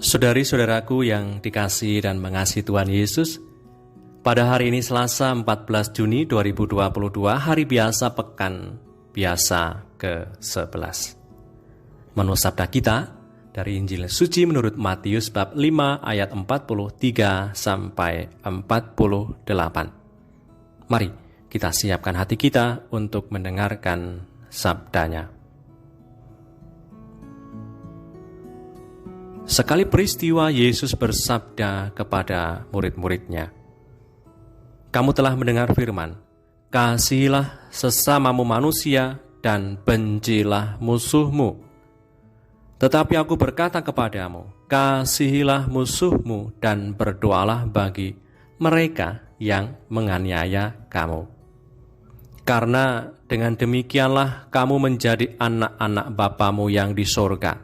Saudari-saudaraku yang dikasihi dan mengasihi Tuhan Yesus, pada hari ini Selasa 14 Juni 2022, hari biasa pekan biasa ke-11. Menu sabda kita dari Injil Suci menurut Matius bab 5 ayat 43 sampai 48. Mari kita siapkan hati kita untuk mendengarkan sabdanya. Sekali peristiwa Yesus bersabda kepada murid-muridnya, "Kamu telah mendengar firman, kasihilah sesamamu manusia dan bencilah musuhmu. Tetapi aku berkata kepadamu, kasihilah musuhmu dan berdoalah bagi mereka yang menganiaya kamu. Karena dengan demikianlah kamu menjadi anak-anak Bapamu yang di sorga,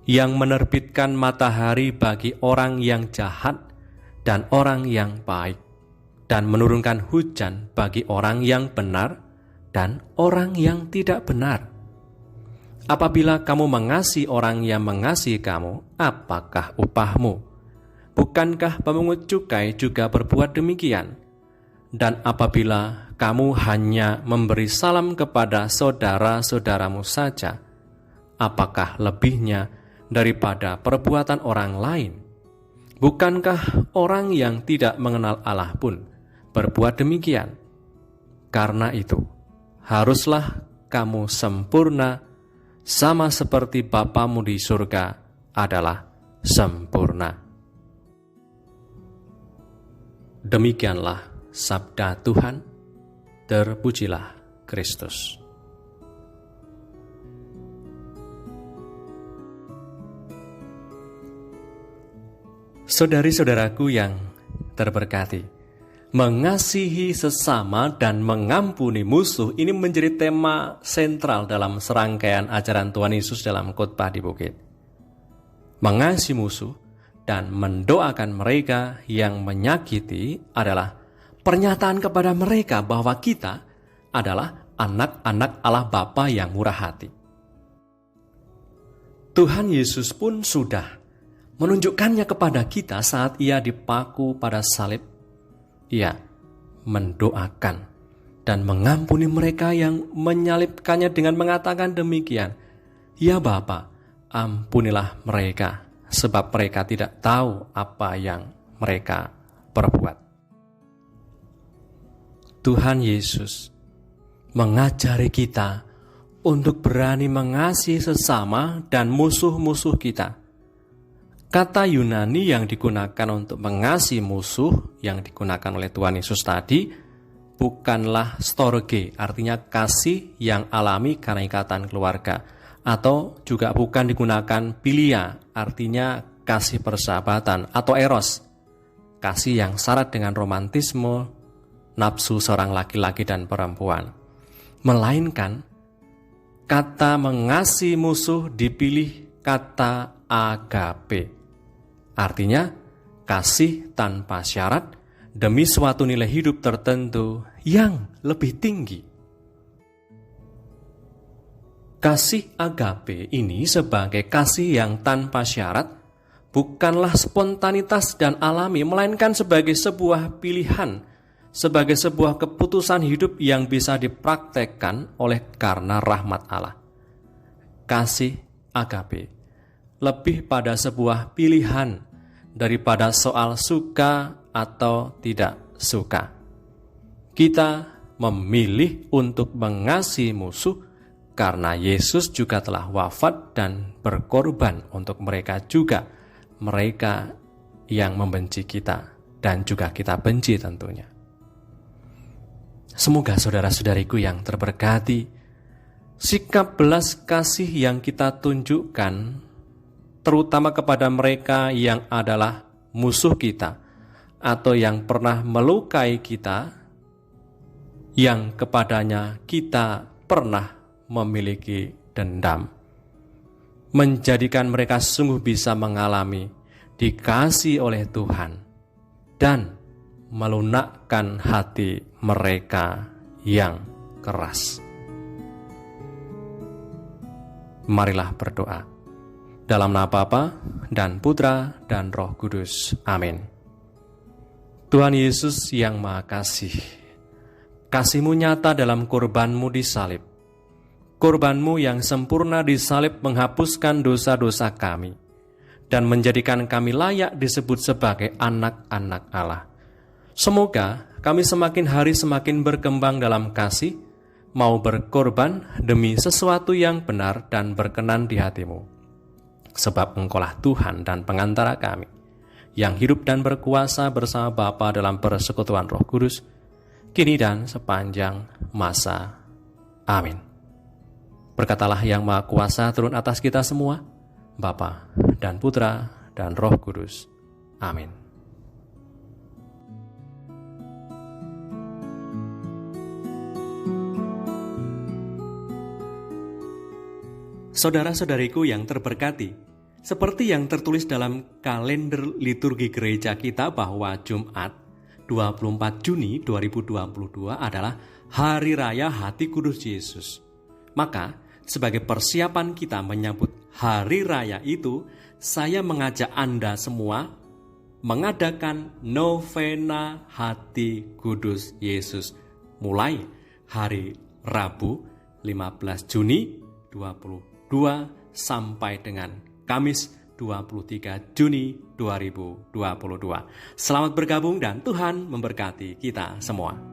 yang menerbitkan matahari bagi orang yang jahat dan orang yang baik, dan menurunkan hujan bagi orang yang benar dan orang yang tidak benar. Apabila kamu mengasihi orang yang mengasihi kamu, apakah upahmu? Bukankah pemungut cukai juga berbuat demikian? Dan apabila kamu hanya memberi salam kepada saudara-saudaramu saja, apakah lebihnya daripada perbuatan orang lain? Bukankah orang yang tidak mengenal Allah pun berbuat demikian? Karena itu, haruslah kamu sempurna, sama seperti Bapamu di surga adalah sempurna." Demikianlah sabda Tuhan. Terpujilah Kristus. Saudari-saudaraku yang terberkati, mengasihi sesama dan mengampuni musuh ini menjadi tema sentral dalam serangkaian ajaran Tuhan Yesus dalam khotbah di bukit. Mengasihi musuh dan mendoakan mereka yang menyakiti adalah pernyataan kepada mereka bahwa kita adalah anak-anak Allah Bapa yang murah hati. Tuhan Yesus pun sudah menunjukkannya kepada kita saat ia dipaku pada salib. Ia mendoakan dan mengampuni mereka yang menyalibkannya dengan mengatakan demikian, "Ya Bapa, ampunilah mereka, sebab mereka tidak tahu apa yang mereka perbuat." Tuhan Yesus mengajari kita untuk berani mengasihi sesama dan musuh-musuh kita. Kata Yunani yang digunakan untuk mengasihi musuh yang digunakan oleh Tuhan Yesus tadi bukanlah storge, artinya kasih yang alami karena ikatan keluarga, atau juga bukan digunakan philia, artinya kasih persahabatan, atau eros, kasih yang syarat dengan romantisme, nafsu seorang laki-laki dan perempuan. Melainkan kata mengasihi musuh dipilih kata agape, artinya kasih tanpa syarat demi suatu nilai hidup tertentu yang lebih tinggi. Kasih agape ini sebagai kasih yang tanpa syarat bukanlah spontanitas dan alami, melainkan sebagai sebuah pilihan, sebagai sebuah keputusan hidup yang bisa dipraktekkan oleh karena rahmat Allah. Kasih agape lebih pada sebuah pilihan daripada soal suka atau tidak suka. Kita memilih untuk mengasihi musuh karena Yesus juga telah wafat dan berkorban untuk mereka juga, mereka yang membenci kita dan juga kita benci tentunya. Semoga saudara-saudariku yang terberkati, sikap belas kasih yang kita tunjukkan terutama kepada mereka yang adalah musuh kita atau yang pernah melukai kita, yang kepadanya kita pernah memiliki dendam, menjadikan mereka sungguh bisa mengalami dikasihi oleh Tuhan dan melunakkan hati mereka yang keras. Marilah berdoa. Dalam nama Bapa dan Putra, dan Roh Kudus. Amin. Tuhan Yesus yang Maha Kasih, kasih-Mu nyata dalam korban-Mu di salib. Korban-Mu yang sempurna di salib menghapuskan dosa-dosa kami dan menjadikan kami layak disebut sebagai anak-anak Allah. Semoga kami semakin hari semakin berkembang dalam kasih, mau berkorban demi sesuatu yang benar dan berkenan di hati-Mu. Sebab Engkaulah Tuhan dan pengantara kami, yang hidup dan berkuasa bersama Bapa dalam persekutuan Roh Kudus, kini dan sepanjang masa. Amin. Berkatalah yang Maha Kuasa turun atas kita semua, Bapa dan Putra dan Roh Kudus. Amin. Saudara-saudariku yang terberkati, seperti yang tertulis dalam kalender liturgi gereja kita bahwa Jumat 24 Juni 2022 adalah Hari Raya Hati Kudus Yesus. Maka, sebagai persiapan kita menyambut Hari Raya itu, saya mengajak Anda semua mengadakan novena Hati Kudus Yesus mulai hari Rabu 15 Juni 2022 sampai dengan Kamis 23 Juni 2022. Selamat bergabung dan Tuhan memberkati kita semua.